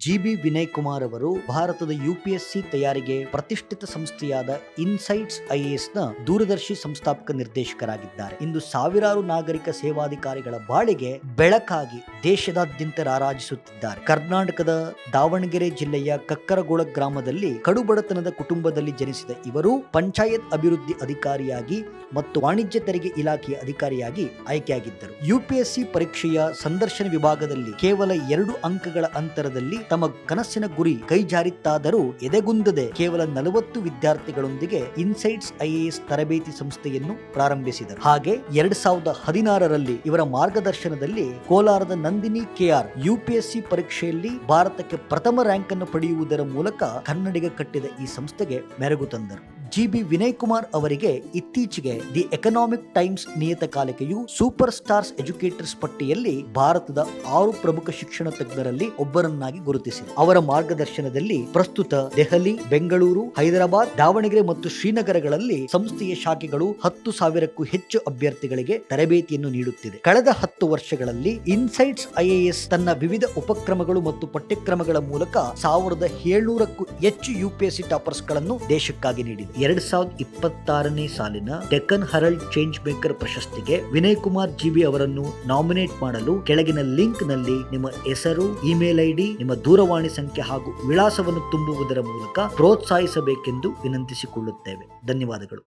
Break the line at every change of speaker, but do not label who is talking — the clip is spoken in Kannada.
ಜಿಬಿ ವಿನಯ್ ಕುಮಾರ್ ಅವರು ಭಾರತದ ಯುಪಿಎಸ್ಸಿ ತಯಾರಿಗೆ ಪ್ರತಿಷ್ಠಿತ ಸಂಸ್ಥೆಯಾದ ಇನ್ಸೈಟ್ಸ್ ಐಎಎಸ್ ನ ದೂರದರ್ಶಿ ಸಂಸ್ಥಾಪಕ ನಿರ್ದೇಶಕರಾಗಿದ್ದಾರೆ. ಇಂದು ಸಾವಿರಾರು ನಾಗರಿಕ ಸೇವಾಧಿಕಾರಿಗಳ ಬಾಳಿಗೆ ಬೆಳಕಾಗಿ ದೇಶದಾದ್ಯಂತ ರಾರಾಜಿಸುತ್ತಿದ್ದಾರೆ. ಕರ್ನಾಟಕದ ದಾವಣಗೆರೆ ಜಿಲ್ಲೆಯ ಕಕ್ಕರಗೋಳ ಗ್ರಾಮದಲ್ಲಿ ಕಡುಬಡತನದ ಕುಟುಂಬದಲ್ಲಿ ಜನಿಸಿದ ಇವರು ಪಂಚಾಯತ್ ಅಭಿವೃದ್ಧಿ ಅಧಿಕಾರಿಯಾಗಿ ಮತ್ತು ವಾಣಿಜ್ಯ ತೆರಿಗೆ ಇಲಾಖೆಯ ಅಧಿಕಾರಿಯಾಗಿ ಆಯ್ಕೆಯಾಗಿದ್ದರು. ಯುಪಿಎಸ್ಸಿ ಪರೀಕ್ಷೆಯ ಸಂದರ್ಶನ ವಿಭಾಗದಲ್ಲಿ ಕೇವಲ 2 ಅಂಕಗಳ ಅಂತರದಲ್ಲಿ ತಮ್ಮ ಕನಸಿನ ಗುರಿ ಕೈಜಾರಿತ್ತಾದರೂ ಎದೆಗುಂದದೆ ಕೇವಲ 40 ವಿದ್ಯಾರ್ಥಿಗಳೊಂದಿಗೆ ಇನ್ಸೈಟ್ಸ್ ಐಎಎಸ್ ತರಬೇತಿ ಸಂಸ್ಥೆಯನ್ನು ಪ್ರಾರಂಭಿಸಿದರು. ಹಾಗೆ 2016ರಲ್ಲಿ ಇವರ ಮಾರ್ಗದರ್ಶನದಲ್ಲಿ ಕೋಲಾರದ ನಂದಿನಿ ಕೆಆರ್ ಯುಪಿಎಸ್ಸಿ ಪರೀಕ್ಷೆಯಲ್ಲಿ ಭಾರತಕ್ಕೆ ಪ್ರಥಮ ರ್ಯಾಂಕ್ ಅನ್ನು ಪಡೆಯುವುದರ ಮೂಲಕ ಕನ್ನಡಿಗ ಕಟ್ಟಿದ ಈ ಸಂಸ್ಥೆಗೆ ಮೆರುಗು ತಂದರು. ಜಿಬಿ ವಿನಯ್ ಕುಮಾರ್ ಅವರಿಗೆ ಇತ್ತೀಚೆಗೆ ದಿ ಎಕನಾಮಿಕ್ ಟೈಮ್ಸ್ ನಿಯತಕಾಲಿಕೆಯು ಸೂಪರ್ ಸ್ಟಾರ್ಸ್ ಎಜುಕೇಟರ್ಸ್ ಪಟ್ಟಿಯಲ್ಲಿ ಭಾರತದ 6 ಪ್ರಮುಖ ಶಿಕ್ಷಣ ತಜ್ಞರಲ್ಲಿ ಒಬ್ಬರನ್ನಾಗಿ ಗುರುತಿಸಿದೆ. ಅವರ ಮಾರ್ಗದರ್ಶನದಲ್ಲಿ ಪ್ರಸ್ತುತ ದೆಹಲಿ, ಬೆಂಗಳೂರು, ಹೈದರಾಬಾದ್, ದಾವಣಗೆರೆ ಮತ್ತು ಶ್ರೀನಗರಗಳಲ್ಲಿ ಸಂಸ್ಥೆಯ ಶಾಖೆಗಳು 10,000ಕ್ಕೂ ಹೆಚ್ಚು ಅಭ್ಯರ್ಥಿಗಳಿಗೆ ತರಬೇತಿಯನ್ನು ನೀಡುತ್ತಿದೆ. ಕಳೆದ 10 ವರ್ಷಗಳಲ್ಲಿ ಇನ್ಸೈಟ್ಸ್ ಐಎಎಸ್ ತನ್ನ ವಿವಿಧ ಉಪಕ್ರಮಗಳು ಮತ್ತು ಪಠ್ಯಕ್ರಮಗಳ ಮೂಲಕ 1,700ಕ್ಕೂ ಹೆಚ್ಚು ಯುಪಿಎಸ್ಸಿ ಟಾಪರ್ಸ್ ಗಳನ್ನು ದೇಶಕ್ಕಾಗಿ ನೀಡಿದೆ. 2026ನೇ ಸಾಲಿನ ಡೆಕ್ಕನ್ ಹರಲ್ಡ್ ಚೇಂಜ್ ಮೇಕರ್ ಪ್ರಶಸ್ತಿಗೆ ವಿನಯ್ ಕುಮಾರ್ ಜಿಬಿ ಅವರನ್ನು ನಾಮಿನೇಟ್ ಮಾಡಲು ಕೆಳಗಿನ ಲಿಂಕ್ ನಲ್ಲಿ ನಿಮ್ಮ ಹೆಸರು, ಇಮೇಲ್ ಐಡಿ, ನಿಮ್ಮ ದೂರವಾಣಿ ಸಂಖ್ಯೆ ಹಾಗೂ ವಿಳಾಸವನ್ನು ತುಂಬುವುದರ ಮೂಲಕ ಪ್ರೋತ್ಸಾಹಿಸಬೇಕೆಂದು ವಿನಂತಿಸಿಕೊಳ್ಳುತ್ತೇವೆ. ಧನ್ಯವಾದಗಳು.